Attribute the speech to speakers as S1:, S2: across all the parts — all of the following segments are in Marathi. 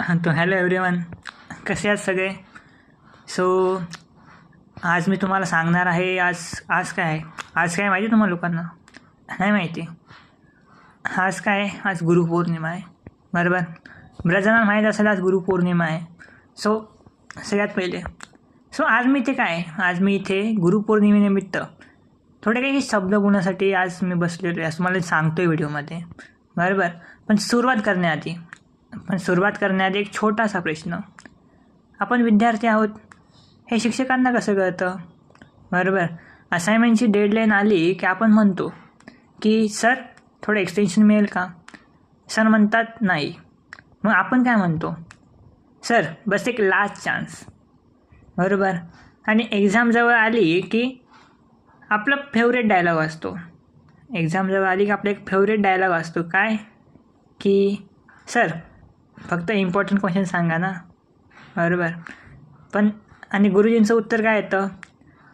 S1: तो हॅलो एव्हरीवन, कसे आहात सगळे. सो आज मी तुम्हाला सांगणार आहे आज काय आहे. आज काय माहिती तुम्हाला लोकांना नाही माहिती. आज काय आहे, आज गुरुपौर्णिमा आहे. बरोबर, बऱ्याच जणांना माहीत असेल आज गुरुपौर्णिमा आहे. सो सगळ्यात पहिले आज मी इथे गुरुपौर्णिमेनिमित्त थोडे काही शब्द बोलण्यासाठी आज मी बसलेलो आहे, असं मला सांगतो आहे व्हिडिओमध्ये. बरोबर, पण सुरुवात करण्याआधी एक छोटासा प्रश्न. आपण विद्यार्थी आहोत हे शिक्षकांना कसं कळतं. बरोबर, असाइनमेंटची डेडलाईन आली की आपण म्हणतो की सर थोडं एक्सटेन्शन मिळेल का. सर म्हणतात नाही. मग आपण काय म्हणतो, सर बस एक लास्ट चान्स. बरोबर, आणि एक्झाम जवळ आली की आपला फेवरेट डायलॉग असतो. एक फेवरेट डायलॉग असतो काय की सर फक्त इम्पॉर्टंट क्वेश्चन सांगा ना. बरोबर, पण आणि गुरुजींचं उत्तर काय येतं,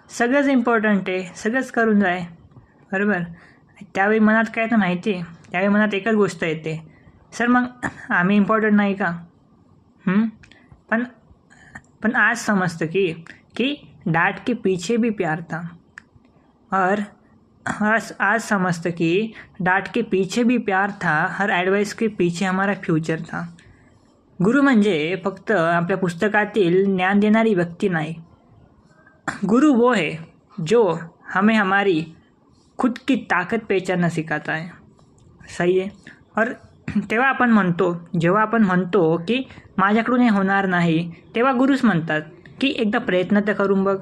S1: सगळंच इम्पॉर्टंट आहे, सगळंच करून जाय. बरोबर, त्यावेळी मनात काय तर माहिती आहे, त्यावेळी मनात एकच गोष्ट येते, सर मग आम्ही इम्पॉर्टंट नाही का. पण आज समजतं कि डांट के पीछे भी प्यार था. और आज समझते कि डांट के पीछे भी प्यार था, हर एडवाइस के पीछे हमारा फ्यूचर था. गुरु म्हणजे फक्त आपल्या पुस्तकातील ज्ञान देणारी व्यक्ती नाही. गुरु वो है जो हमें हमारी खुद की ताकत पहचानना सिखाता है. सही है. और जेव्हा आपण म्हणतो की माझ्याकडून हे होणार नाही, तेव्हा गुरुच म्हणतात की एकदा प्रयत्न तर करून बघ.